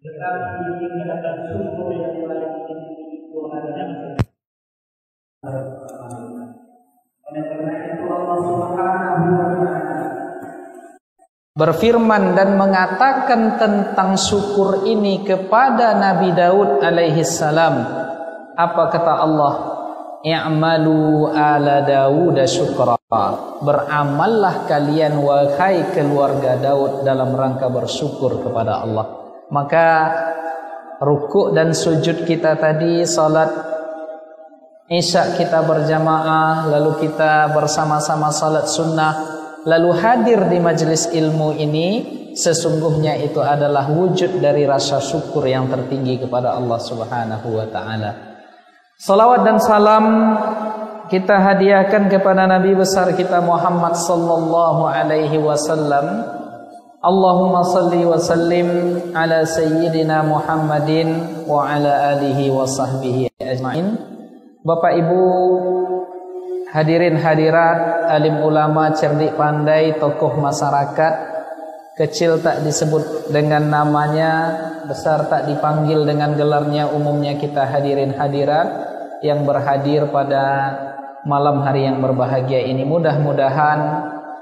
Tetapi tingkatan syukur yang paling tinggi itu adalah oleh karena itu Allah Subhanahu wa ta'ala berfirman dan mengatakan tentang syukur ini kepada Nabi Daud alaihi salam. Apa kata Allah? I'malu ala Daud syukra. Beramallah kalian wahai keluarga Daud dalam rangka bersyukur kepada Allah. Maka rukuk dan sujud kita tadi, salat Isya kita berjamaah, lalu kita bersama-sama salat sunnah, lalu hadir di majelis ilmu ini, sesungguhnya itu adalah wujud dari rasa syukur yang tertinggi kepada Allah Subhanahu wa ta'ala. Salawat dan salam kita hadiahkan kepada Nabi besar kita Muhammad sallallahu alaihi wasallam. Allahumma salli wa sallim ala sayyidina Muhammadin wa ala alihi wa sahbihi ajma'in. Bapak Ibu hadirin hadirat, alim ulama, cerdik pandai, tokoh masyarakat, kecil tak disebut dengan namanya, besar tak dipanggil dengan gelarnya, umumnya kita hadirin hadirat yang berhadir pada malam hari yang berbahagia ini. Mudah-mudahan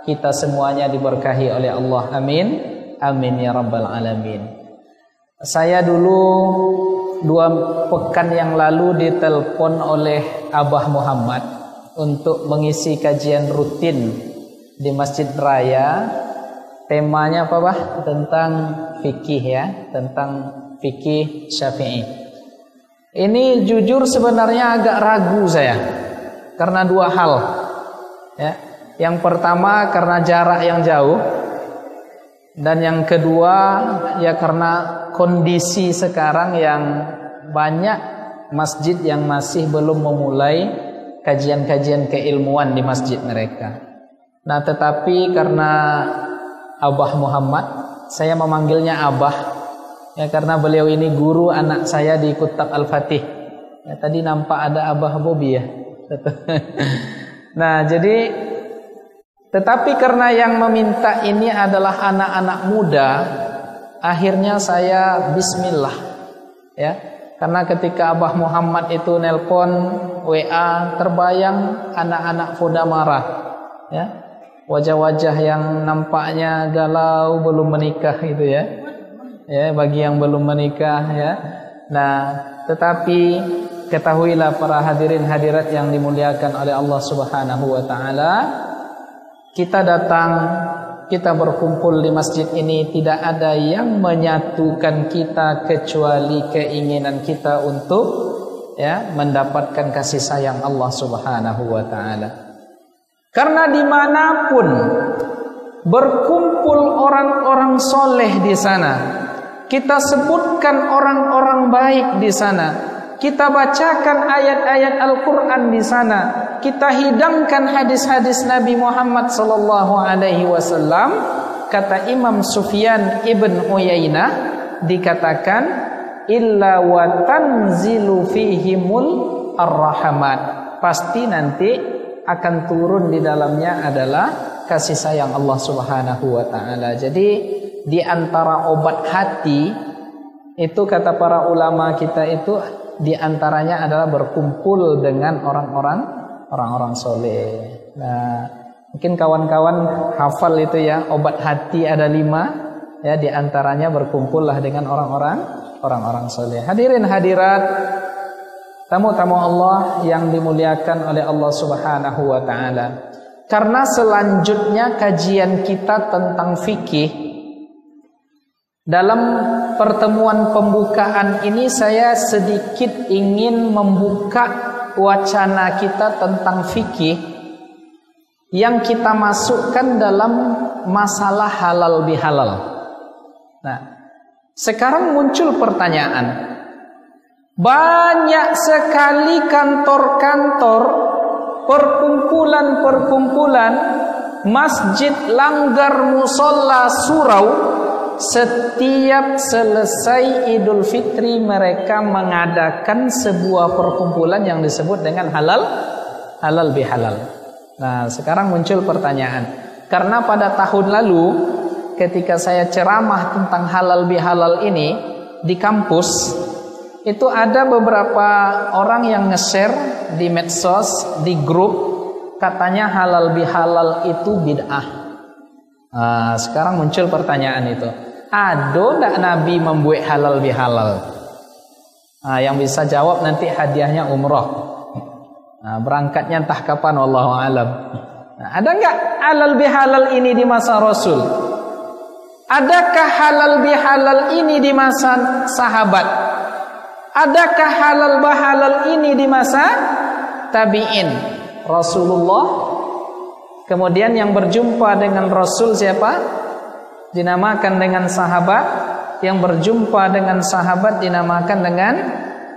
kita semuanya diberkahi oleh Allah. Amin. Amin ya rabbal alamin. Saya dulu 2 pekan yang lalu ditelepon oleh Abah Muhammad untuk mengisi kajian rutin di Masjid Raya. Temanya apa, Bah? Tentang fikih ya, tentang fikih Syafi'i. Ini jujur sebenarnya agak ragu saya karena 2 hal. Ya. Yang pertama karena jarak yang jauh, dan yang kedua ya karena kondisi sekarang yang banyak masjid yang masih belum memulai kajian-kajian keilmuan di masjid mereka. Nah, tetapi karena Abah Muhammad, saya memanggilnya Abah ya karena beliau ini guru anak saya di Kutab Al-Fatih. Ya, tadi nampak ada Abah Bobi ya. Nah, jadi tetapi karena yang meminta ini adalah anak-anak muda, akhirnya saya bismillah ya. Karena ketika Abah Muhammad itu nelpon WA, terbayang anak-anak Foda marah ya. Wajah-wajah yang nampaknya galau, belum menikah gitu ya. Ya, bagi yang belum menikah ya. Nah, tetapi ketahuilah para hadirin hadirat yang dimuliakan oleh Allah Subhanahu wa taala, kita datang, kita berkumpul di masjid ini tidak ada yang menyatukan kita kecuali keinginan kita untuk ya mendapatkan kasih sayang Allah Subhanahu wa taala. Karena dimanapun berkumpul orang-orang soleh di sana, kita sebutkan orang-orang baik di sana, kita bacakan ayat-ayat Al-Quran di sana, kita hidangkan hadis-hadis Nabi Muhammad sallallahu alaihi wasallam. Kata Imam Sufyan ibn Uyainah dikatakan illa wa tanzilu fihimul ar-rahmat. Pasti nanti akan turun di dalamnya adalah kasih sayang Allah Subhanahu wa taala. Jadi di antara obat hati itu kata para ulama kita itu di antaranya adalah berkumpul dengan orang-orang soleh. Nah, mungkin kawan-kawan hafal itu ya, obat hati ada 5 ya, di antaranya berkumpullah dengan orang-orang soleh. Hadirin hadirat, tamu-tamu Allah yang dimuliakan oleh Allah Subhanahu wa taala. Karena selanjutnya kajian kita tentang fikih, dalam pertemuan pembukaan ini saya sedikit ingin membuka wacana kita tentang fikih yang kita masukkan dalam masalah halal bihalal. Nah, sekarang muncul pertanyaan. Banyak sekali kantor-kantor, perkumpulan-perkumpulan, masjid, langgar, musola, surau, setiap selesai Idul Fitri mereka mengadakan sebuah perkumpulan yang disebut dengan halal bihalal. Nah, sekarang muncul pertanyaan. Karena pada tahun lalu ketika saya ceramah tentang halal bihalal ini di kampus, itu ada beberapa orang yang nge-share di medsos, di grup, katanya halal bihalal itu bid'ah. Sekarang muncul pertanyaan itu, ada ndak Nabi membuat halal bihalal? Yang bisa jawab nanti hadiahnya umroh. Berangkatnya entah kapan, wallahu alam. Ada nggak halal bihalal ini di masa Rasul? Adakah halal bihalal ini di masa sahabat? Adakah halal bihalal ini di masa tabi'in? Rasulullah, kemudian yang berjumpa dengan Rasul siapa? Dinamakan dengan sahabat. Yang berjumpa dengan sahabat dinamakan dengan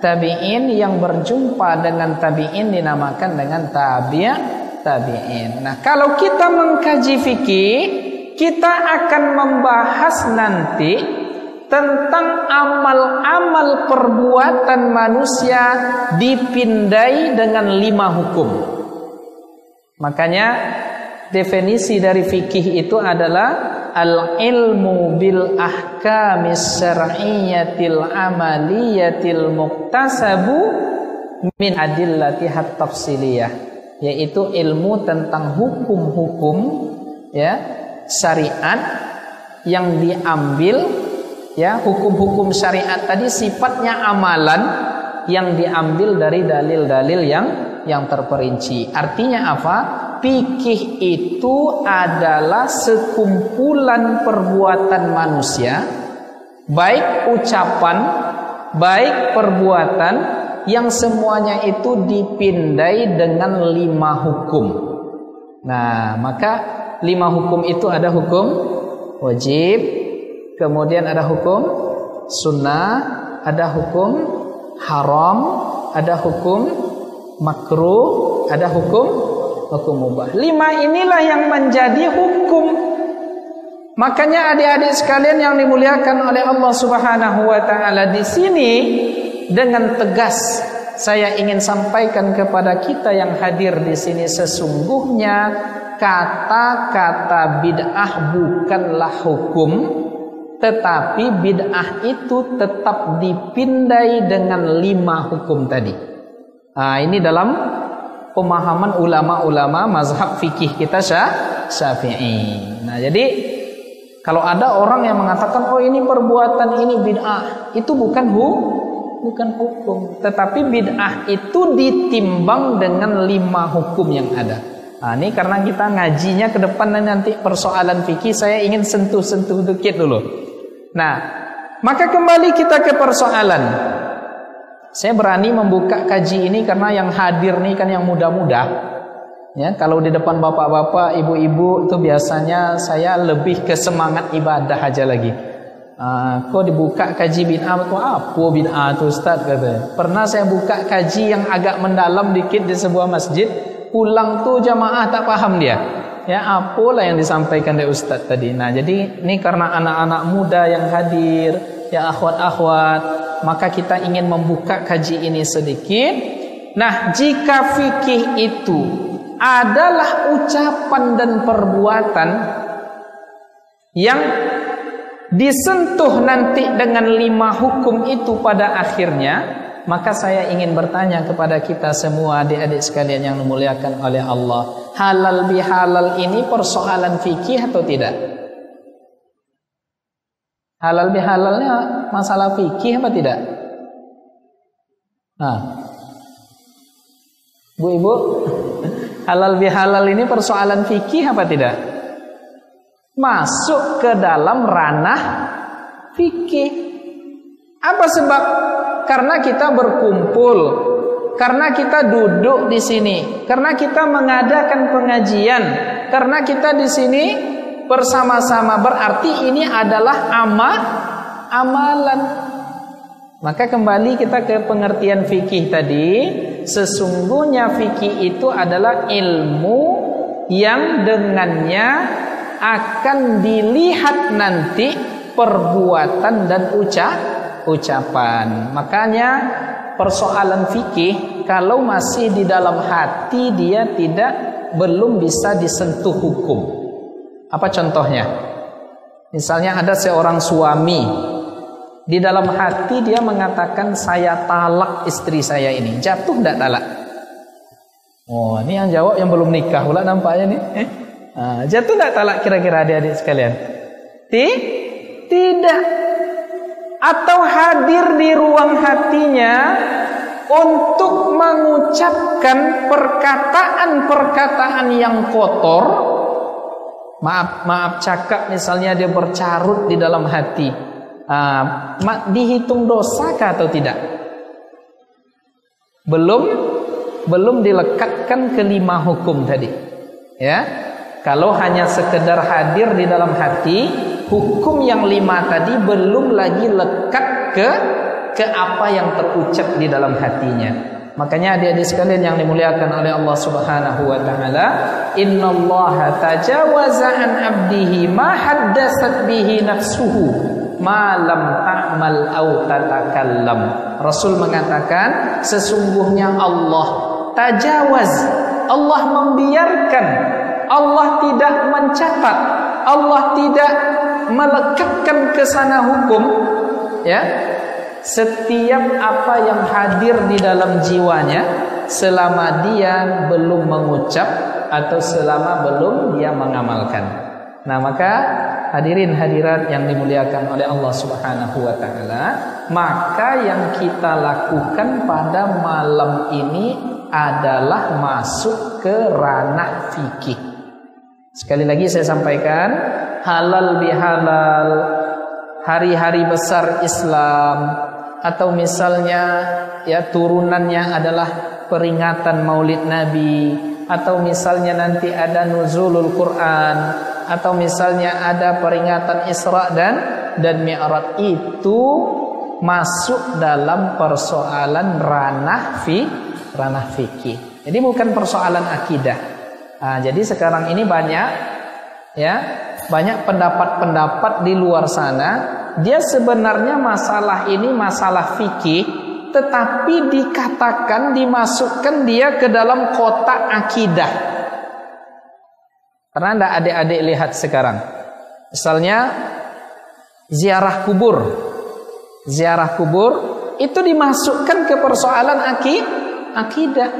tabi'in. Yang berjumpa dengan tabi'in dinamakan dengan tabi'in. Nah, kalau kita mengkaji fikih, kita akan membahas nanti tentang amal-amal perbuatan manusia dipindai dengan 5 hukum. Makanya definisi dari fikih itu adalah al-ilmu bil ahkamis syar'iyyatil amaliyatil muktasabu min adillatihat tafsiliyah, yaitu ilmu tentang hukum-hukum ya syariat yang diambil, ya, hukum-hukum syariat tadi sifatnya amalan yang diambil dari dalil-dalil yang terperinci. Artinya apa? Fikih itu adalah sekumpulan perbuatan manusia, baik ucapan, baik perbuatan, yang semuanya itu dipindai dengan 5 hukum. Nah, maka 5 hukum itu ada hukum wajib, kemudian ada hukum sunnah, ada hukum haram, ada hukum makruh, ada hukum mubah. 5 inilah yang menjadi hukum. Makanya adik-adik sekalian yang dimuliakan oleh Allah Subhanahu wa taala, di sini dengan tegas saya ingin sampaikan kepada kita yang hadir di sini, sesungguhnya kata-kata bid'ah bukanlah hukum, tetapi bid'ah itu tetap dipindai dengan 5 hukum tadi. Ini dalam pemahaman ulama-ulama mazhab fikih kita Syafi'i. Nah, jadi kalau ada orang yang mengatakan oh ini perbuatan ini bid'ah, itu bukan hukum, tetapi bid'ah itu ditimbang dengan 5 hukum yang ada. Ini karena kita ngajinya ke depan nanti persoalan fikih, saya ingin sentuh-sentuh dikit dulu. Nah, maka kembali kita ke persoalan. Saya berani membuka kaji ini karena yang hadir nih kan yang muda-muda. Ya, kalau di depan bapak-bapak, ibu-ibu itu biasanya saya lebih ke semangat ibadah aja lagi. Kok dibuka kaji bid'ah, kok apa bid'ah tuh Ustaz kata. Pernah saya buka kaji yang agak mendalam dikit di sebuah masjid, pulang tuh jamaah tak paham dia. Ya, apalah yang disampaikan dari Ustaz tadi. Nah, jadi ini karena anak-anak muda yang hadir, ya akhwat-akhwat, maka kita ingin membuka kaji ini sedikit. Nah, jika fikih itu adalah ucapan dan perbuatan yang disentuh nanti dengan 5 hukum itu pada akhirnya, maka saya ingin bertanya kepada kita semua adik-adik sekalian yang dimuliakan oleh Allah, halal bihalal ini persoalan fikih atau tidak? Halal bihalalnya masalah fikih apa tidak? Bu ibu, halal bihalal ini persoalan fikih apa tidak? Masuk ke dalam ranah fikih. Apa sebab? Karena kita berkumpul, karena kita duduk di sini, karena kita mengadakan pengajian, karena kita di sini bersama-sama, berarti ini adalah amalan. Maka kembali kita ke pengertian fikih tadi, sesungguhnya fikih itu adalah ilmu yang dengannya akan dilihat nanti perbuatan dan ucapan. Makanya persoalan fikih kalau masih di dalam hati dia belum bisa disentuh hukum. Apa contohnya? Misalnya ada seorang suami, di dalam hati dia mengatakan saya talak istri saya ini. Jatuh tidak talak? Oh, ini yang jawab yang belum nikah pula nampaknya nih. Jatuh tidak talak kira-kira adik-adik sekalian? Tidak. Atau hadir di ruang hatinya untuk mengucapkan perkataan-perkataan yang kotor. Maaf cakap, misalnya dia bercarut di dalam hati. Dihitung dosakah atau tidak? Belum dilekatkan ke 5 hukum tadi. Ya. Kalau hanya sekedar hadir di dalam hati, hukum yang 5 tadi belum lagi lekat ke apa yang terucap di dalam hatinya. Makanya adik-adik sekalian yang dimuliakan oleh Allah Subhanahu wa taala, innallaha tajawaza an 'abdihi ma haddatsat bihi nafsuhu ma lam ta'mal aw tatakallam. Rasul mengatakan sesungguhnya Allah tajawaz, Allah membiarkan, Allah tidak mencatat, Allah tidak melekatkan ke sana hukum, ya. Setiap apa yang hadir di dalam jiwanya selama dia belum mengucap atau selama belum dia mengamalkan. Nah, maka hadirin hadirat yang dimuliakan oleh Allah Subhanahu wa taala, maka yang kita lakukan pada malam ini adalah masuk ke ranah fikih. Sekali lagi saya sampaikan, halal bihalal, hari-hari besar Islam, atau misalnya ya turunannya adalah peringatan Maulid Nabi, atau misalnya nanti ada nuzulul Quran, atau misalnya ada peringatan Isra dan Mi'raj, itu masuk dalam persoalan ranah fikih. Jadi bukan persoalan akidah. Jadi sekarang ini banyak pendapat-pendapat di luar sana. Dia sebenarnya masalah ini masalah fikih, tetapi dikatakan dimasukkan dia ke dalam kotak akidah. Karena anda adik-adik lihat sekarang, misalnya ziarah kubur itu dimasukkan ke persoalan akidah.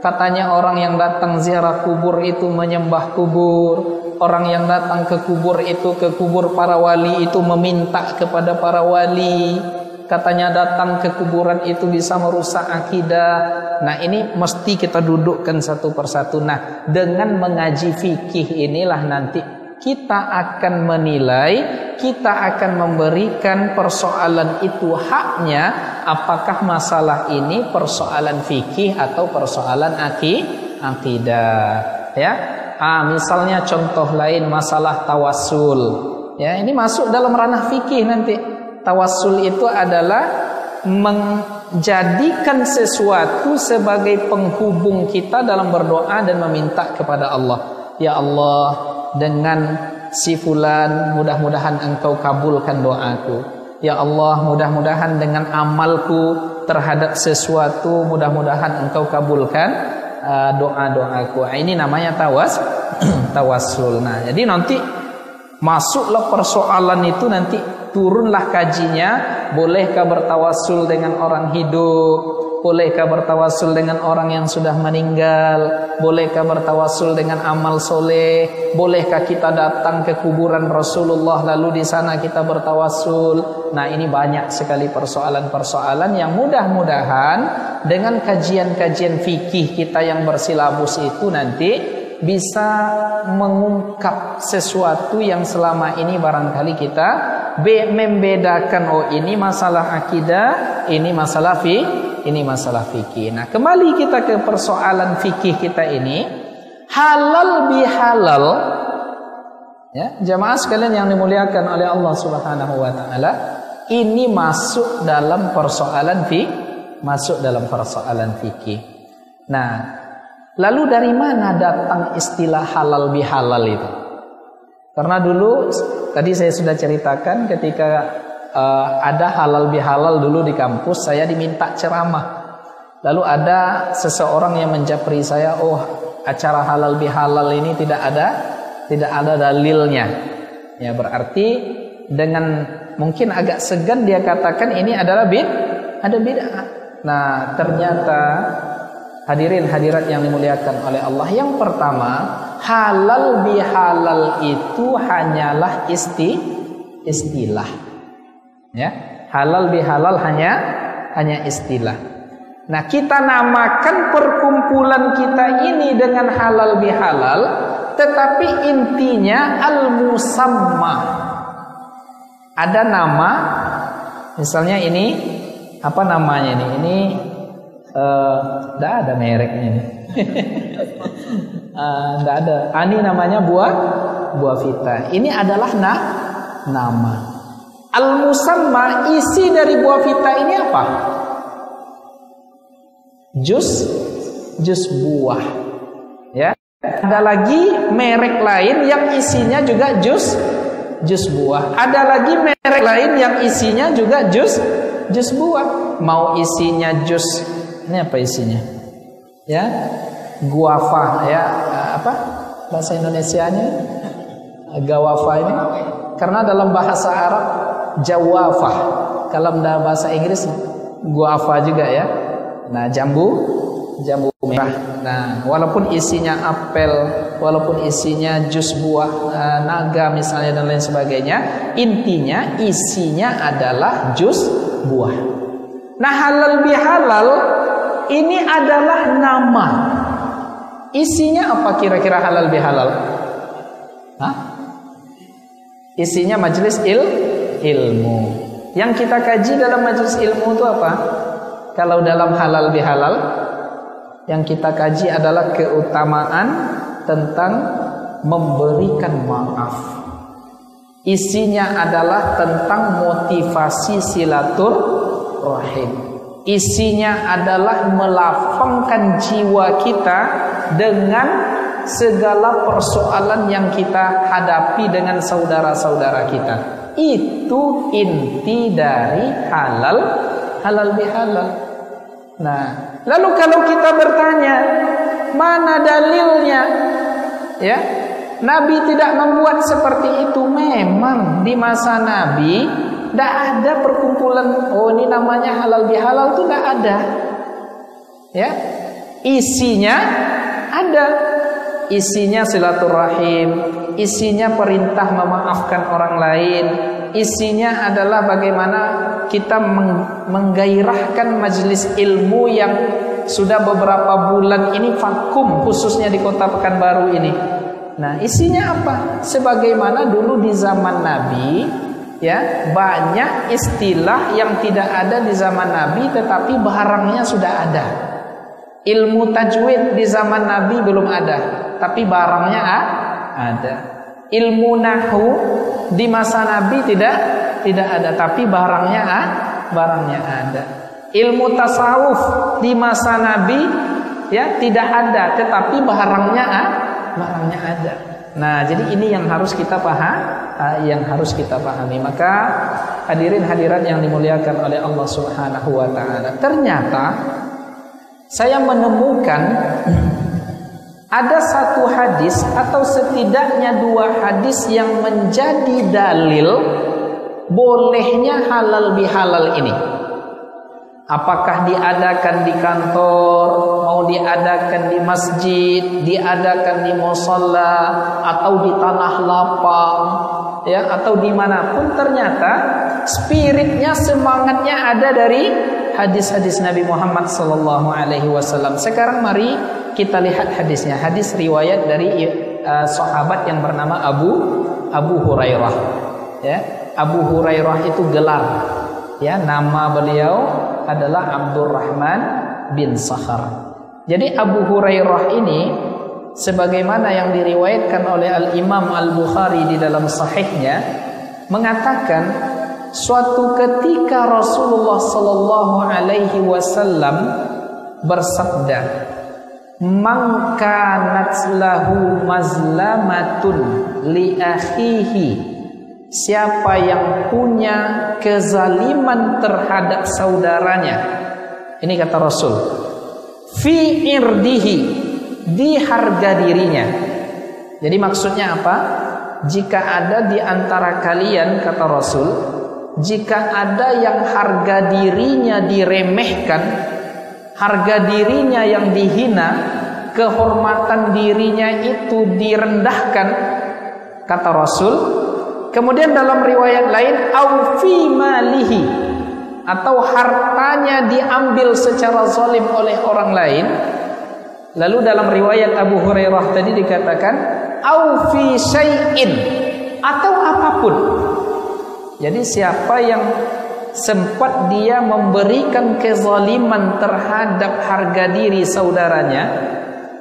Katanya orang yang datang ziarah kubur itu menyembah kubur. Orang yang datang ke kubur itu, ke kubur para wali itu meminta kepada para wali. Katanya datang ke kuburan itu bisa merusak akidah. Nah, ini mesti kita dudukkan satu persatu. Nah, dengan mengaji fikih inilah nanti kita akan menilai, kita akan memberikan persoalan itu haknya, apakah masalah ini persoalan fikih atau persoalan akidah, ya. Misalnya contoh lain masalah tawassul, ya, ini masuk dalam ranah fikih nanti. Tawassul itu adalah menjadikan sesuatu sebagai penghubung kita dalam berdoa dan meminta kepada Allah. Ya Allah, dengan si fulan mudah-mudahan engkau kabulkan doaku. Ya Allah, mudah-mudahan dengan amalku terhadap sesuatu mudah-mudahan engkau kabulkan doa-doaku. Ini namanya tawassul. Nah, jadi nanti masuklah persoalan itu, nanti turunlah kajinya. Bolehkah bertawassul dengan orang hidup? Bolehkah bertawassul dengan orang yang sudah meninggal? Bolehkah bertawassul dengan amal soleh? Bolehkah kita datang ke kuburan Rasulullah lalu di sana kita bertawassul? Nah, ini banyak sekali persoalan-persoalan yang mudah-mudahan dengan kajian-kajian fikih kita yang bersilabus itu nanti bisa mengungkap sesuatu yang selama ini barangkali kita membedakan. Oh, ini masalah akidah, ini masalah fikih. Nah, kembali kita ke persoalan fikih kita ini, halal bihalal, ya, jamaah sekalian yang dimuliakan oleh Allah Subhanahu wa taala, ini masuk dalam persoalan fikih. Nah, lalu dari mana datang istilah halal bihalal itu? Karena dulu tadi saya sudah ceritakan ketika ada halal bihalal dulu di kampus, saya diminta ceramah. Lalu ada seseorang yang menjapri saya, oh, acara halal bihalal ini tidak ada dalilnya. Ya, berarti dengan mungkin agak segan dia katakan ini adalah ada bid'ah. Nah, ternyata hadirin hadirat yang dimuliakan oleh Allah, yang pertama, halal bihalal itu hanyalah istilah. Ya, halal bihalal hanya istilah. Nah, kita namakan perkumpulan kita ini dengan halal bihalal, tetapi intinya al-musamma. Ada nama, misalnya ini apa namanya ini? Ini tidak ada mereknya ini. Tidak ada. Ini namanya buah vita. Ini adalah nama. Al-musamma, isi dari buah vita ini apa? Jus buah. Ya. Ada lagi merek lain yang isinya juga jus buah. Ada lagi merek lain yang isinya juga jus buah. Mau isinya jus, ini apa isinya? Ya, guava ya, apa bahasa Indonesianya? Gawafa ini. Karena dalam bahasa Arab jawafah, kalau dalam bahasa Inggris guava juga ya. Nah, jambu merah. Nah, walaupun isinya apel, walaupun isinya jus buah naga misalnya dan lain sebagainya, intinya isinya adalah jus buah. Nah, halal bihalal ini adalah nama. Isinya apa kira-kira halal bihalal? Hah? Isinya majelis ilmu. Yang kita kaji dalam majelis ilmu itu apa? Kalau dalam halal bihalal, yang kita kaji adalah keutamaan tentang memberikan maaf. Isinya adalah tentang motivasi silaturahim. Isinya adalah melapangkan jiwa kita dengan segala persoalan yang kita hadapi dengan saudara-saudara kita. Itu inti dari halal bihalal. Nah, lalu kalau kita bertanya, mana dalilnya? Ya, Nabi tidak membuat seperti itu. Memang di masa Nabi tidak ada perkumpulan, oh ini namanya halal bihalal, itu tidak ada. Ya, isinya ada. Isinya silaturahim, isinya perintah memaafkan orang lain, isinya adalah bagaimana kita menggairahkan majelis ilmu yang sudah beberapa bulan ini vakum, khususnya di Kota Pekanbaru ini. Nah, isinya apa? Sebagaimana dulu di zaman Nabi, ya, banyak istilah yang tidak ada di zaman Nabi tetapi barangnya sudah ada. Ilmu tajwid di zaman Nabi belum ada, tapi barangnya ada. Ilmu nahwu di masa Nabi tidak ada, tapi barangnya ada. Ilmu tasawuf di masa Nabi ya tidak ada, tetapi barangnya ada. Nah, jadi ini yang harus kita pahami. Maka hadirin hadirat yang dimuliakan oleh Allah Subhanahu wa taala, ternyata saya menemukan ada satu hadis atau setidaknya dua hadis yang menjadi dalil bolehnya halal bihalal ini. Apakah diadakan di kantor, mau diadakan di masjid, diadakan di musalla, atau di tanah lapang, ya, atau dimanapun, ternyata spiritnya, semangatnya ada dari hadis-hadis Nabi Muhammad SAW. Sekarang mari kita lihat hadisnya. Hadis riwayat dari sahabat yang bernama Abu Hurairah. Ya, Abu Hurairah itu gelar. Ya, nama beliau adalah Abdurrahman bin Sakhar. Jadi Abu Hurairah ini sebagaimana yang diriwayatkan oleh Al-Imam Al-Bukhari di dalam sahihnya mengatakan suatu ketika Rasulullah sallallahu alaihi wasallam bersabda, "Man kanat lahu mazlamatun li akhihi." Siapa yang punya kezaliman terhadap saudaranya, ini kata Rasul, fi irdihi, di harga dirinya. Jadi maksudnya apa? jika ada di antara kalian, kata Rasul, jika ada yang harga dirinya diremehkan, harga dirinya yang dihina, kehormatan dirinya itu direndahkan, kata Rasul. Kemudian dalam riwayat lain, au fi malihi, atau hartanya diambil secara zalim oleh orang lain. Lalu dalam riwayat Abu Hurairah tadi dikatakan au fi syai'in, atau apapun. Jadi siapa yang sempat dia memberikan kezaliman terhadap harga diri saudaranya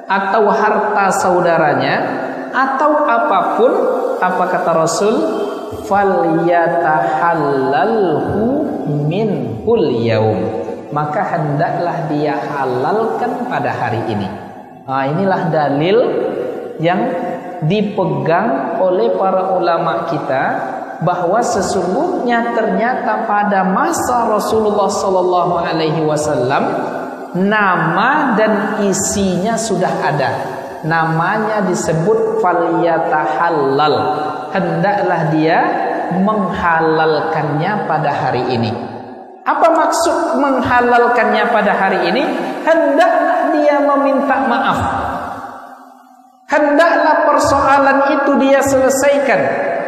atau harta saudaranya atau apapun, apa kata Rasul, falyatahallalhu minhul yaum, maka hendaklah dia halalkan pada hari ini. Nah, inilah dalil yang dipegang oleh para ulama kita, bahwa sesungguhnya ternyata pada masa Rasulullah sallallahu alaihi wasallam nama dan isinya sudah ada. Namanya disebut falyatahallal, hendaklah dia menghalalkannya pada hari ini. Apa maksud menghalalkannya pada hari ini? Hendaklah dia meminta maaf, hendaklah persoalan itu dia selesaikan.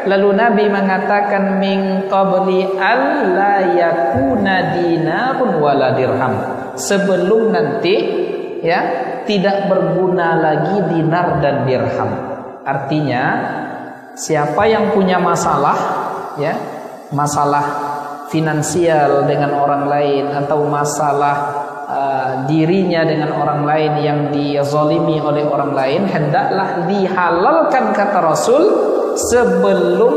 Lalu Nabi mengatakan min qabli alla yakuna dinarun wala dirham, sebelum nanti ya tidak berguna lagi dinar dan dirham. Artinya siapa yang punya masalah, ya, masalah finansial dengan orang lain atau masalah dirinya dengan orang lain yang dizalimi oleh orang lain, hendaklah dihalalkan, kata Rasul, sebelum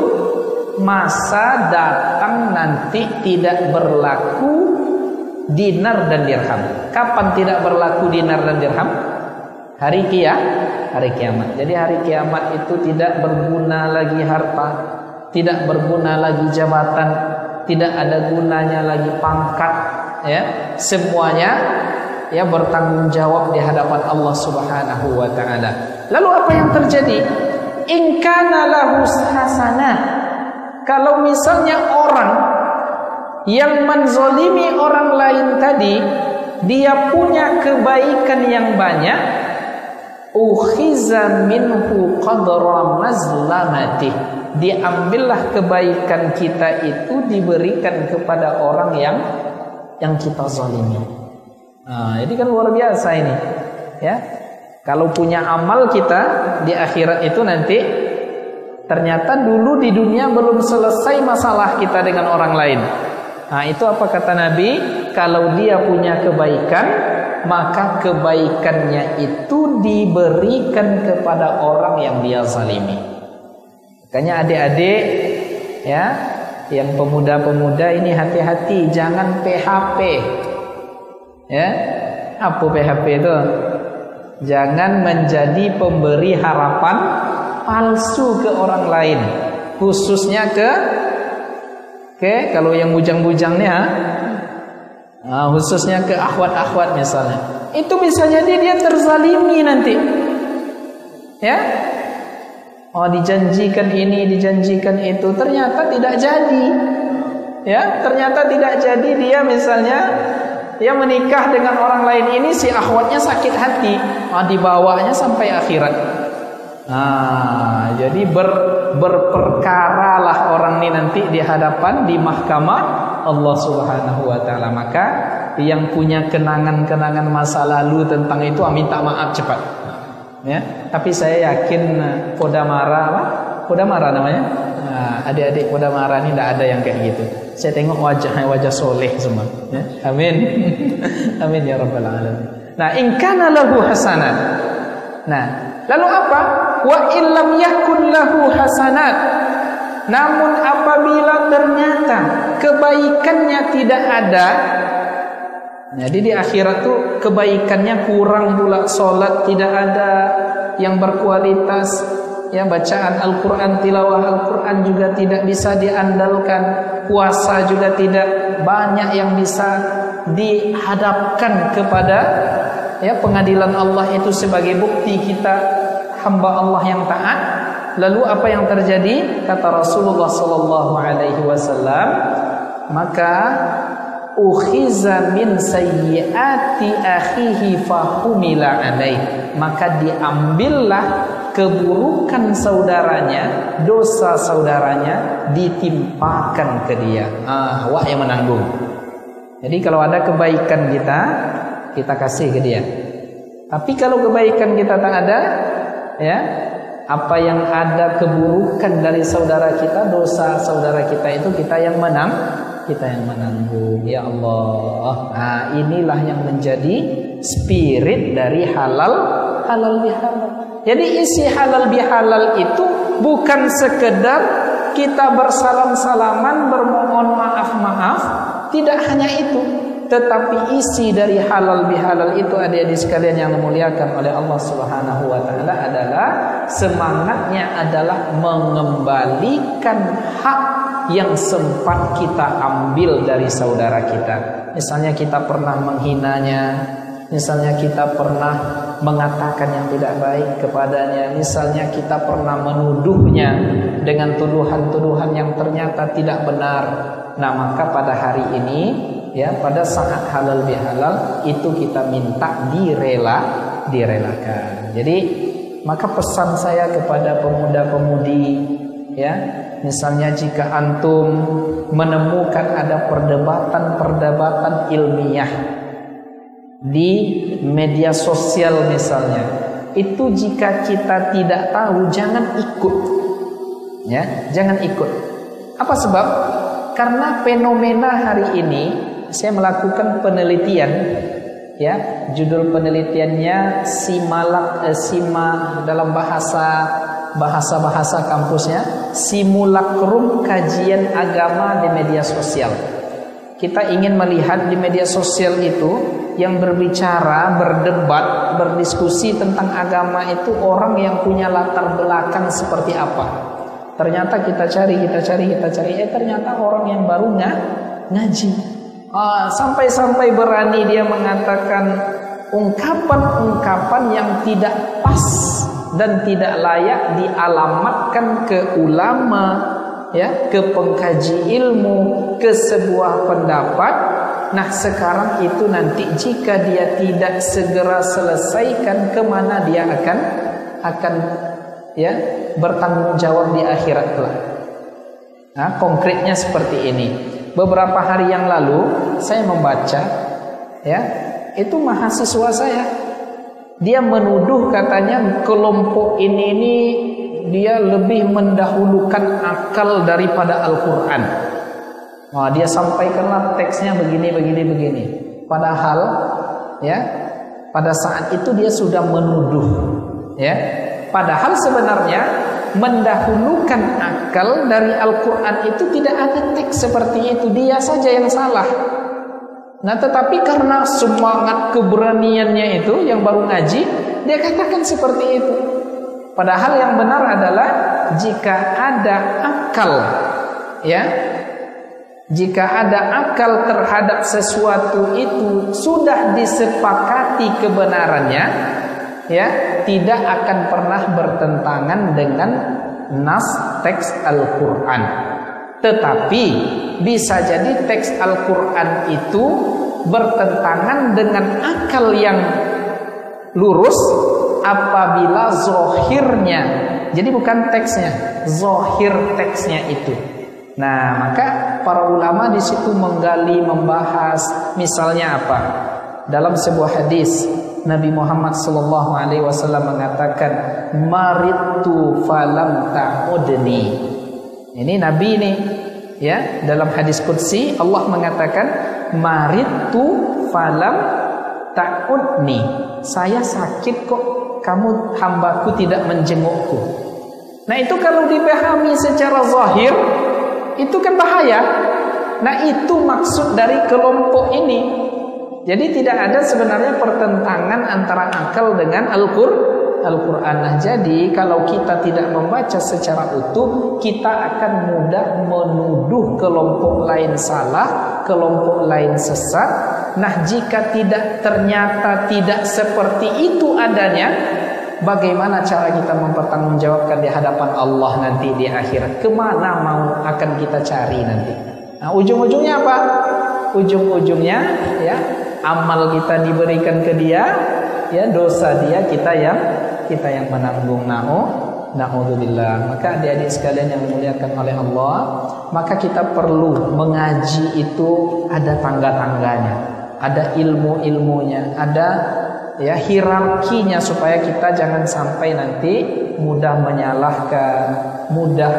masa datang nanti tidak berlaku dinar dan dirham. Kapan tidak berlaku dinar dan dirham? Hari kiamat. Jadi hari kiamat itu tidak berguna lagi harta, tidak berguna lagi jabatan, tidak ada gunanya lagi pangkat, ya. Semuanya ya bertanggung jawab di hadapan Allah Subhanahu wa taala. Lalu apa yang terjadi? In kana lahu hasanat, kalau misalnya orang yang menzalimi orang lain tadi dia punya kebaikan yang banyak, ukhiza minhu qadra mazlamatih, diambillah kebaikan kita itu diberikan kepada orang yang kita zalimi. Nah, jadi kan luar biasa ini, ya. Kalau punya amal kita di akhirat itu nanti ternyata dulu di dunia belum selesai masalah kita dengan orang lain. Nah, itu apa kata Nabi? Kalau dia punya kebaikan, maka kebaikannya itu diberikan kepada orang yang dia zalimi. Makanya adik-adik, ya, yang pemuda-pemuda ini hati-hati, jangan PHP. Ya, apa PHP itu? Jangan menjadi pemberi harapan palsu ke orang lain, khususnya ke kalau yang bujang-bujangnya, khususnya ke akhwat-akhwat misalnya. Itu bisa jadi dia terzalimi nanti, ya. Oh, dijanjikan ini, dijanjikan itu, ternyata tidak jadi, ya. Ternyata tidak jadi, dia misalnya dia menikah dengan orang lain ini, si akhwatnya sakit hati, dibawanya sampai akhirat. Nah, jadi berperkaralah orang ini nanti di hadapan, di mahkamah Allah Subhanahu wa taala. Maka yang punya kenangan-kenangan masa lalu tentang itu minta maaf cepat. Ya, tapi saya yakin Podamara namanya. Nah, adik-adik Podamara ini tidak ada yang kayak gitu. Saya tengok wajah soleh semua. Ya, amin. Amin ya rabbal alamin. Nah, in kana lahu hasanat. Nah, lalu apa? Wa illam yakun lahu hasanat. Namun apabila ternyata kebaikannya tidak ada, jadi di akhirat tuh kebaikannya kurang pula, salat tidak ada yang berkualitas, ya, bacaan Al-Qur'an, tilawah Al-Qur'an juga tidak bisa diandalkan, puasa juga tidak banyak yang bisa dihadapkan kepada, ya, pengadilan Allah itu sebagai bukti kita hamba Allah yang taat. lalu apa yang terjadi? Kata Rasulullah sallallahu alaihi wasallam, maka ukhiza min sayyiati akhihi fahumila alaih, maka diambillah keburukan saudaranya, dosa saudaranya ditimpakan ke dia. Awak yang menanggung. Jadi kalau ada kebaikan kita kasih ke dia. Tapi kalau kebaikan kita tak ada, ya, apa yang ada keburukan dari saudara kita, dosa saudara kita itu kita yang menanggung. Ya Allah. Nah, inilah yang menjadi spirit dari halal bihalal. Jadi isi halal bihalal itu bukan sekedar kita bersalam-salaman, bermohon maaf, tidak hanya itu. Tetapi isi dari halal bihalal itu, adik-adik sekalian yang dimuliakan oleh Allah Subhanahu wa taala, adalah semangatnya adalah mengembalikan hak yang sempat kita ambil dari saudara kita. Misalnya kita pernah menghinanya, misalnya kita pernah mengatakan yang tidak baik kepadanya, misalnya kita pernah menuduhnya dengan tuduhan-tuduhan yang ternyata tidak benar. Nah, maka pada hari ini, ya, pada saat halal bihalal itu kita minta direlakan. Jadi maka pesan saya kepada pemuda-pemudi, ya, misalnya jika antum menemukan ada perdebatan ilmiah di media sosial misalnya, itu jika kita tidak tahu jangan ikut, ya, jangan ikut. Apa sebab? Karena fenomena hari ini, saya melakukan penelitian, ya, judul penelitiannya dalam bahasa kampusnya, simulakrum kajian agama di media sosial. Kita ingin melihat di media sosial itu yang berbicara, berdebat, berdiskusi tentang agama itu orang yang punya latar belakang seperti apa. Ternyata kita cari, ternyata orang yang baru ngaji. Sampai-sampai berani dia mengatakan ungkapan-ungkapan yang tidak pas dan tidak layak dialamatkan ke ulama, ya, ke pengkaji ilmu, ke sebuah pendapat. Nah, sekarang itu nanti jika dia tidak segera selesaikan, kemana dia akan ya, bertanggung jawab di akhirat kelak. Nah, konkretnya seperti ini. Beberapa hari yang lalu saya membaca, ya, itu mahasiswa saya. Dia menuduh katanya kelompok ini dia lebih mendahulukan akal daripada Al-Quran. Nah, dia sampaikanlah teksnya begini. Padahal, ya, pada saat itu dia sudah menuduh, ya. Padahal sebenarnya mendahulukan akal dari Al-Quran itu tidak ada teks seperti itu. Dia saja yang salah. Nah, tetapi karena semangat keberaniannya itu yang baru ngaji, dia katakan seperti itu. Padahal yang benar adalah jika ada akal, ya, jika ada akal terhadap sesuatu itu sudah disepakati kebenarannya, ya, tidak akan pernah bertentangan dengan nas teks Al-Quran. Tetapi bisa jadi teks Al-Quran itu bertentangan dengan akal yang lurus apabila zohirnya, jadi bukan teksnya, zohir teksnya itu. Nah, maka para ulama di situ menggali, membahas, misalnya apa? Dalam sebuah hadis Nabi Muhammad SAW mengatakan, maritu falam ta'udni. Ini Nabi ini, ya, dalam hadis qudsi Allah mengatakan, maritu falam ta'udni. Saya sakit kok kamu hambaku tidak menjengukku. Nah, itu kalau dipahami secara zahir itu kan bahaya. Nah, itu maksud dari kelompok ini. Jadi tidak ada sebenarnya pertentangan antara akal dengan Al-Quran. Nah, jadi kalau kita tidak membaca secara utuh, kita akan mudah menuduh kelompok lain salah, kelompok lain sesat. Nah, jika ternyata tidak seperti itu adanya, bagaimana cara kita mempertanggungjawabkan di hadapan Allah nanti di akhirat? Kemana mau akan kita cari nanti? Nah, ujung-ujungnya apa? Ujung-ujungnya ya amal kita diberikan ke dia, ya dosa dia kita yang menanggung. Na'udzubillah. Maka adik-adik sekalian yang dimuliakan oleh Allah, maka kita perlu mengaji itu ada tangga-tangganya, ada ilmu-ilmunya, ada ya hierarkinya, supaya kita jangan sampai nanti mudah menyalahkan, mudah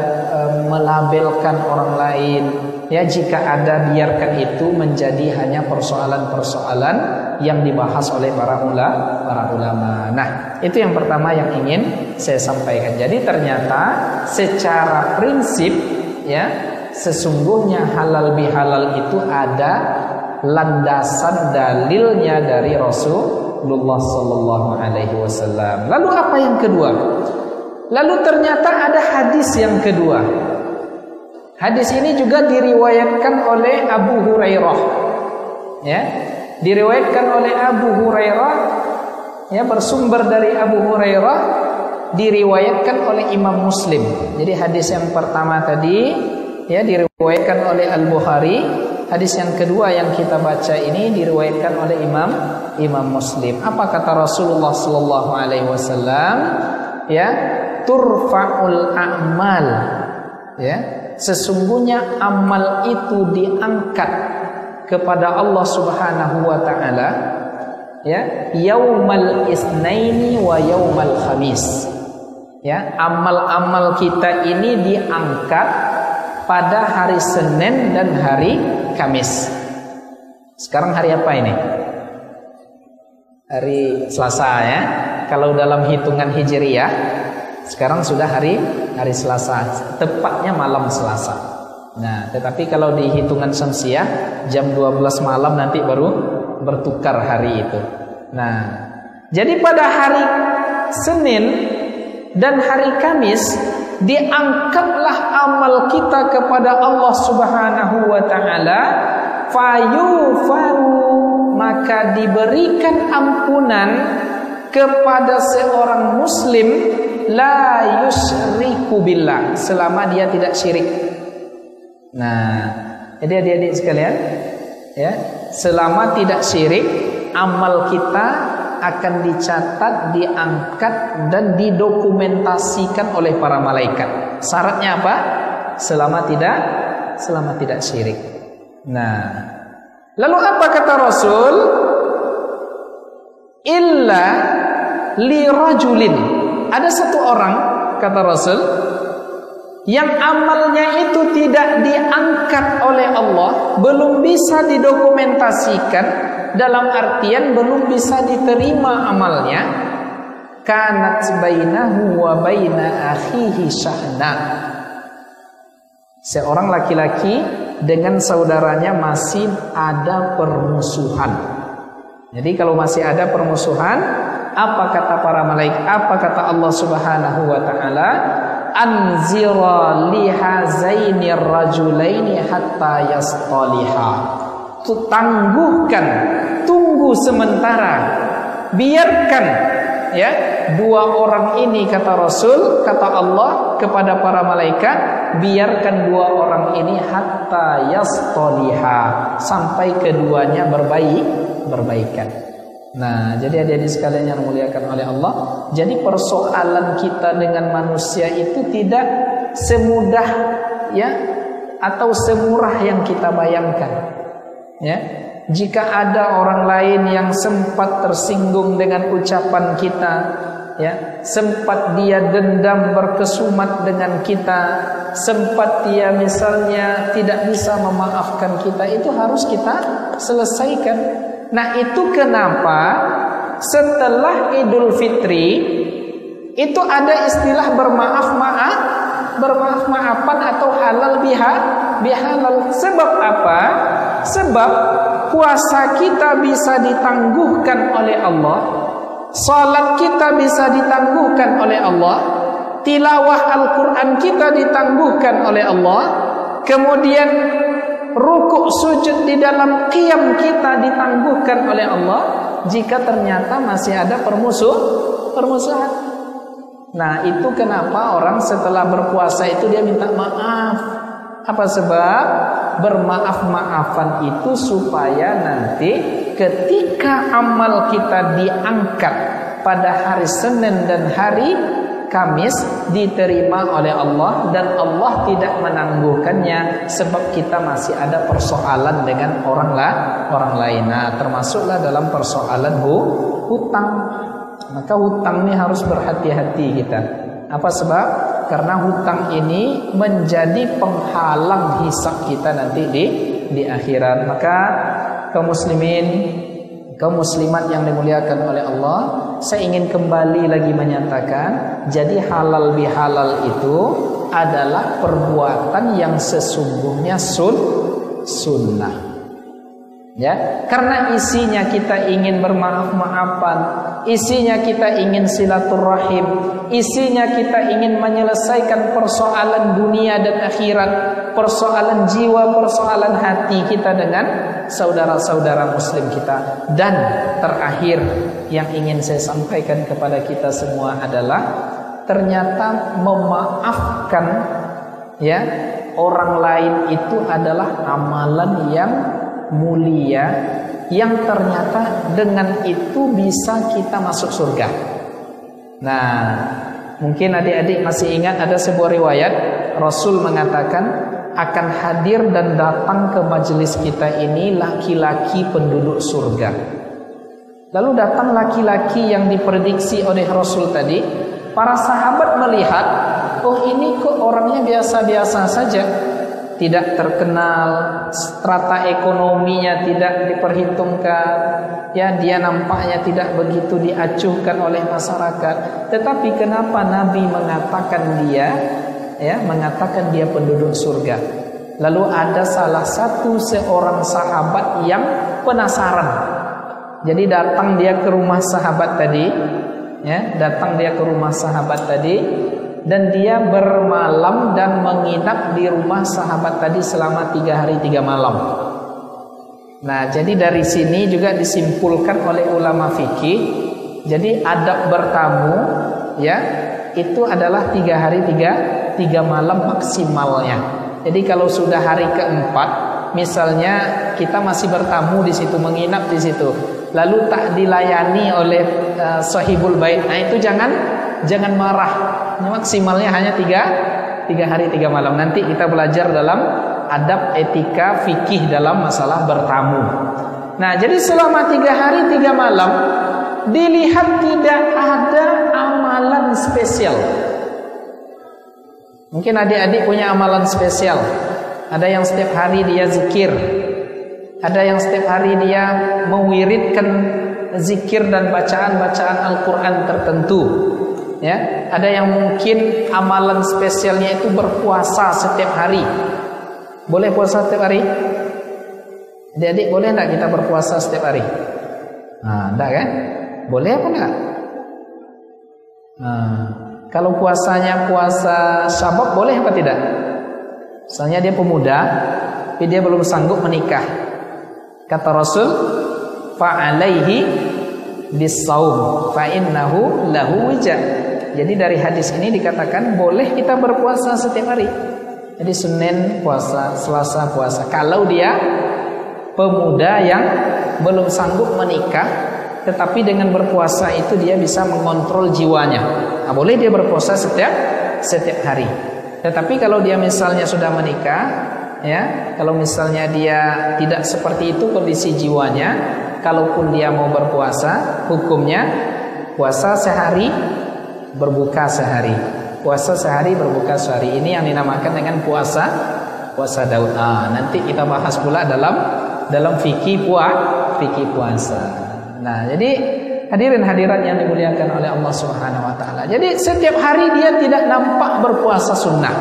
melabelkan orang lain. Ya, jika ada, biarkan itu menjadi hanya persoalan-persoalan yang dibahas oleh para ulama. Nah, itu yang pertama yang ingin saya sampaikan. Jadi ternyata secara prinsip ya, sesungguhnya halal bihalal itu ada landasan dalilnya dari Rasulullah sallallahu alaihi wasallam. Lalu apa yang kedua? Lalu ternyata ada hadis yang kedua. Hadis ini juga diriwayatkan oleh Abu Hurairah. Ya, diriwayatkan oleh Abu Hurairah, ya, bersumber dari Abu Hurairah, diriwayatkan oleh Imam Muslim. Jadi hadis yang pertama tadi ya diriwayatkan oleh Al-Bukhari, hadis yang kedua yang kita baca ini diriwayatkan oleh Imam Muslim. Apa kata Rasulullah sallallahu alaihi wasallam? Ya, turfa'ul a'mal. Ya, sesungguhnya amal itu diangkat kepada Allah Subhanahu wa taala ya yaumal isnaini wa yaumal khamis. Ya, amal-amal kita ini diangkat pada hari Senin dan hari Kamis. Sekarang hari apa ini? Hari Selasa ya. Kalau dalam hitungan Hijriyah sekarang sudah hari Selasa, tepatnya malam Selasa. Nah, tetapi kalau di hitungan Syamsiah jam 12 malam nanti baru bertukar hari itu. Nah, jadi pada hari Senin dan hari Kamis diangkatlah amal kita kepada Allah Subhanahu wa taala, fayufaru, maka diberikan ampunan kepada seorang muslim la yusyriku billah, selama dia tidak syirik. Nah, jadi adik-adik sekalian ya, selama tidak syirik amal kita akan dicatat, diangkat dan didokumentasikan oleh para malaikat. Syaratnya apa? Selama tidak syirik. Nah, lalu apa kata Rasul? Illa li rajulin, ada satu orang kata Rasul yang amalnya itu tidak diangkat oleh Allah, belum bisa didokumentasikan, dalam artian belum bisa diterima amalnya. Kanat bainahu wa baina akhihi syahna, seorang laki-laki dengan saudaranya masih ada permusuhan. Jadi kalau masih ada permusuhan, apa kata para malaikat? Apa kata Allah Subhanahu wa taala? Anzira lihazaini rajulaini hatta yastaliha. Tangguhkan, tunggu sementara, biarkan ya dua orang ini, kata Rasul, kata Allah kepada para malaikat, biarkan dua orang ini hatta yastaliha, sampai keduanya berbaikan. Nah, jadi adik-adik sekalian yang dimuliakan oleh Allah, jadi persoalan kita dengan manusia itu tidak semudah ya atau semurah yang kita bayangkan. Ya, jika ada orang lain yang sempat tersinggung dengan ucapan kita, ya, sempat dia dendam berkesumat dengan kita, sempat dia misalnya tidak bisa memaafkan kita, itu harus kita selesaikan. Nah, itu kenapa setelah Idul Fitri itu ada istilah bermaaf-maafan atau halal bihalal. Sebab apa? Sebab puasa kita bisa ditangguhkan oleh Allah, salat kita bisa ditangguhkan oleh Allah, tilawah Al-Quran kita ditangguhkan oleh Allah, kemudian rukuk sujud di dalam qiyam kita ditangguhkan oleh Allah, jika ternyata masih ada permusuhan. Nah, itu kenapa orang setelah berpuasa itu dia minta maaf. Apa sebab? Bermaaf-maafan itu supaya nanti ketika amal kita diangkat pada hari Senin dan hari Kamis diterima oleh Allah, dan Allah tidak menangguhkannya sebab kita masih ada persoalan dengan orang lain. Nah, termasuklah dalam persoalan hutang. Maka hutang ini harus berhati-hati kita. Apa sebab? Karena hutang ini menjadi penghalang hisab kita nanti di akhirat. Maka kaum muslimin, kaum muslimat yang dimuliakan oleh Allah, saya ingin kembali lagi menyatakan, jadi halal bihalal itu adalah perbuatan yang sesungguhnya sunnah. Ya, karena isinya kita ingin bermaaf-maafan, isinya kita ingin silaturahim, isinya kita ingin menyelesaikan persoalan dunia dan akhirat, persoalan jiwa, persoalan hati kita dengan saudara-saudara muslim kita. Dan terakhir yang ingin saya sampaikan kepada kita semua adalah ternyata memaafkan ya orang lain itu adalah amalan yang mulia, yang ternyata dengan itu bisa kita masuk surga. Nah, mungkin adik-adik masih ingat ada sebuah riwayat Rasul mengatakan akan hadir dan datang ke majelis kita ini laki-laki penduduk surga. Lalu datang laki-laki yang diprediksi oleh Rasul tadi. Para sahabat melihat, oh ini kok orangnya biasa-biasa saja, tidak terkenal, strata ekonominya tidak diperhitungkan, ya dia nampaknya tidak begitu diacuhkan oleh masyarakat. Tetapi kenapa Nabi mengatakan dia penduduk surga? Lalu ada salah satu seorang sahabat yang penasaran. Jadi datang dia ke rumah sahabat tadi, dan dia bermalam dan menginap di rumah sahabat tadi selama 3 hari 3 malam. Nah, jadi dari sini juga disimpulkan oleh ulama fikih, jadi adab bertamu ya itu adalah 3 hari 3 malam maksimalnya. Jadi kalau sudah hari keempat, misalnya kita masih bertamu di situ, menginap di situ, lalu tak dilayani oleh sahibul bait, nah itu jangan marah. Maksimalnya hanya 3 hari 3 malam. Nanti kita belajar dalam adab etika fikih dalam masalah bertamu. Nah, jadi selama 3 hari 3 malam dilihat tidak ada amalan spesial. Mungkin adik-adik punya amalan spesial. Ada yang setiap hari dia zikir, ada yang setiap hari dia mewiridkan zikir dan bacaan-bacaan Al-Quran tertentu. Ya, ada yang mungkin amalan spesialnya itu berpuasa setiap hari. Boleh puasa setiap hari? Adik-adik boleh enggak kita berpuasa setiap hari? Nah, enggak kan? Boleh apa enggak? Nah, kalau puasanya puasa Syawal boleh apa tidak? Misalnya dia pemuda, tapi dia belum sanggup menikah. Kata Rasul, fa'alaihi bis-shaum fa innahu lahu wija. Jadi dari hadis ini dikatakan boleh kita berpuasa setiap hari. Jadi Senin puasa, Selasa puasa. Kalau dia pemuda yang belum sanggup menikah, tetapi dengan berpuasa itu dia bisa mengontrol jiwanya. Nah, boleh dia berpuasa setiap hari. Tetapi kalau dia misalnya sudah menikah, ya, kalau misalnya dia tidak seperti itu kondisi jiwanya, kalaupun dia mau berpuasa, hukumnya puasa sehari, berbuka sehari. Puasa sehari, berbuka sehari. Ini yang dinamakan dengan puasa Daud. Nanti kita bahas pula dalam fikih puasa. Nah, jadi hadirin hadirat yang dimuliakan oleh Allah Subhanahu wa taala. Jadi setiap hari dia tidak nampak berpuasa sunnah.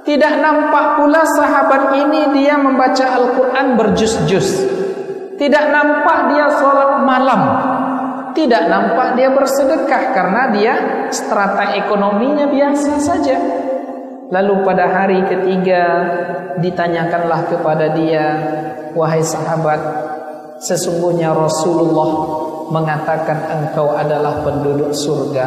Tidak nampak pula sahabat ini dia membaca Al-Quran berjuz-juz. Tidak nampak dia sholat malam. Tidak nampak dia bersedekah karena dia strata ekonominya biasa saja. Lalu pada hari ketiga ditanyakanlah kepada dia, wahai sahabat, sesungguhnya Rasulullah mengatakan engkau adalah penduduk surga.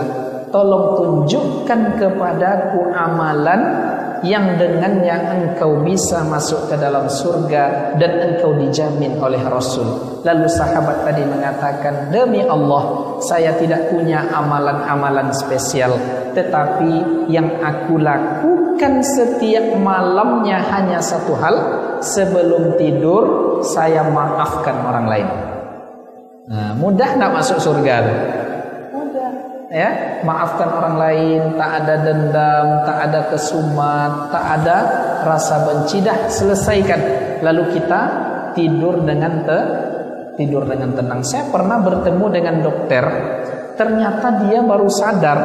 tolong tunjukkan kepadaku amalan yang dengannya engkau bisa masuk ke dalam surga dan engkau dijamin oleh Rasul. Lalu sahabat tadi mengatakan, demi Allah, saya tidak punya amalan-amalan spesial, tetapi yang aku lakukan setiap malamnya hanya satu hal, sebelum tidur saya maafkan orang lain. Nah, mudah nak masuk surga? Mudah. Ya, maafkan orang lain, tak ada dendam, tak ada kesumat, tak ada rasa benci, dah selesaikan. Lalu kita tidur dengan tenang. Saya pernah bertemu dengan dokter, ternyata dia baru sadar,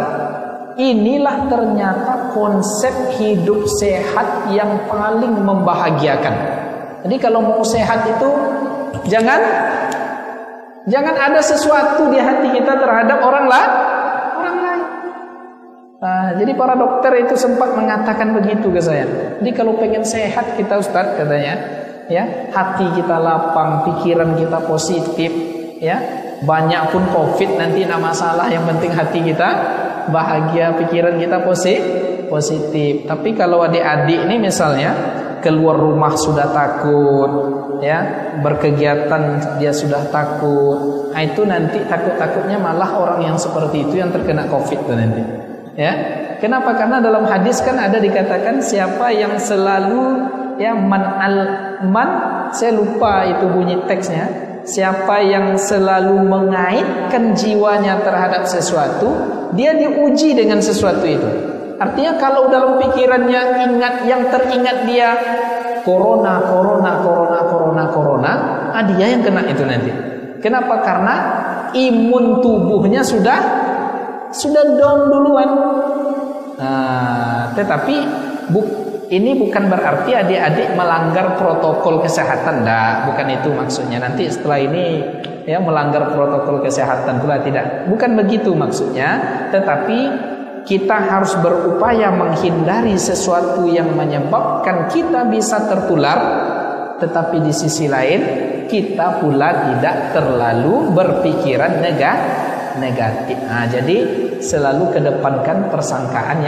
inilah ternyata konsep hidup sehat yang paling membahagiakan. Jadi kalau mau sehat itu jangan ada sesuatu di hati kita terhadap orang lain. Nah, jadi para dokter itu sempat mengatakan begitu ke saya. Jadi kalau pengen sehat kita, Ustaz, katanya, ya, hati kita lapang, pikiran kita positif, ya. Banyak pun Covid nanti tidak masalah, yang penting hati kita bahagia, pikiran kita positif. Tapi kalau adik-adik ini misalnya keluar rumah sudah takut, ya, berkegiatan dia sudah takut, nah, itu nanti takutnya malah orang yang seperti itu yang terkena Covid tuh nanti. Ya, kenapa? Karena dalam hadis kan ada dikatakan siapa yang selalu, ya, saya lupa itu bunyi teksnya, siapa yang selalu mengaitkan jiwanya terhadap sesuatu, dia diuji dengan sesuatu itu. Artinya kalau dalam pikirannya yang teringat dia corona, dia yang kena itu nanti. Kenapa? Karena imun tubuhnya sudah down duluan. Nah, tetapi ini bukan berarti adik-adik melanggar protokol kesehatan, bukan itu maksudnya. Nanti setelah ini, ya, melanggar protokol kesehatan pula, tidak. Bukan begitu maksudnya, tetapi kita harus berupaya menghindari sesuatu yang menyebabkan kita bisa tertular, tetapi di sisi lain kita pula tidak terlalu berpikiran negatif. Nah, jadi selalu kedepankan persangkaan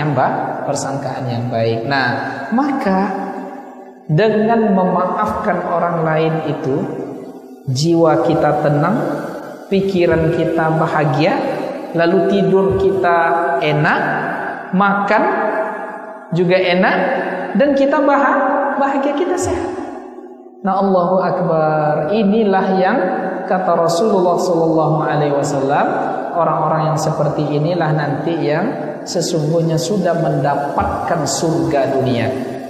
yang baik. Nah, maka dengan memaafkan orang lain itu jiwa kita tenang, pikiran kita bahagia, lalu tidur kita enak, makan juga enak, dan kita bahagia, kita sehat. Nah, Allahu Akbar. Inilah yang kata Rasulullah SAW, orang-orang yang seperti inilah nanti yang sesungguhnya sudah mendapatkan surga dunia.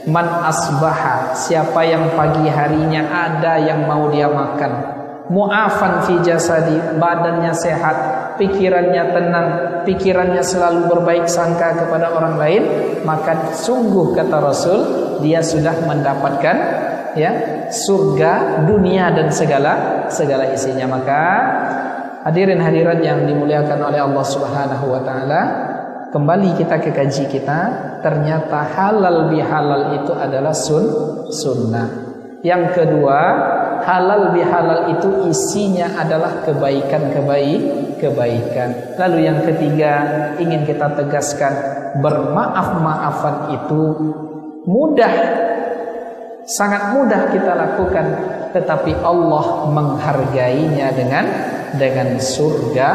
Man asbaha, siapa yang pagi harinya ada yang mau dia makan, mu'afan fi jasadi, badannya sehat, pikirannya tenang, pikirannya selalu berbaik sangka kepada orang lain, maka sungguh kata Rasul, dia sudah mendapatkan, ya, surga dunia dan segala isinya. Maka hadirin hadirat yang dimuliakan oleh Allah Subhanahu wa taala, kembali kita ke kaji kita, ternyata halal bihalal itu adalah sunnah. Yang kedua, halal bihalal itu isinya adalah kebaikan. Lalu yang ketiga, ingin kita tegaskan, bermaaf-maafan itu mudah, sangat mudah kita lakukan, tetapi Allah menghargainya dengan surga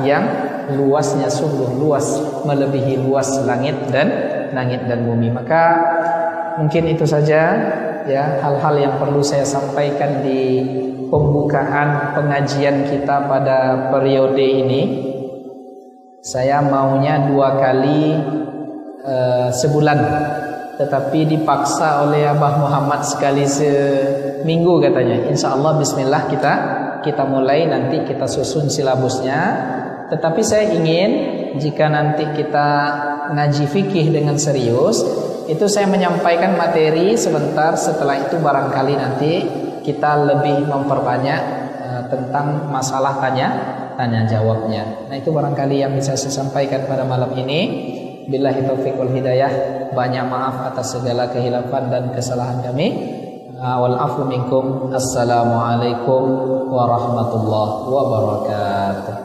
yang luasnya sungguh luas, melebihi luas langit dan bumi. Maka mungkin itu saja, ya, hal-hal yang perlu saya sampaikan di pembukaan pengajian kita pada periode ini. Saya maunya 2 kali sebulan, tetapi dipaksa oleh Abah Muhammad sekali seminggu katanya. Insya Allah bismillah kita mulai, nanti kita susun silabusnya. Tetapi saya ingin jika nanti kita ngaji fikih dengan serius, itu saya menyampaikan materi sebentar, setelah itu barangkali nanti kita lebih memperbanyak tentang masalah tanya jawabnya. Nah, itu barangkali yang bisa saya sampaikan pada malam ini. Billahi taufiq wal hidayah. Banyak maaf atas segala kehilafan dan kesalahan kami. Wal afu minkum. Assalamualaikum warahmatullahi wabarakatuh.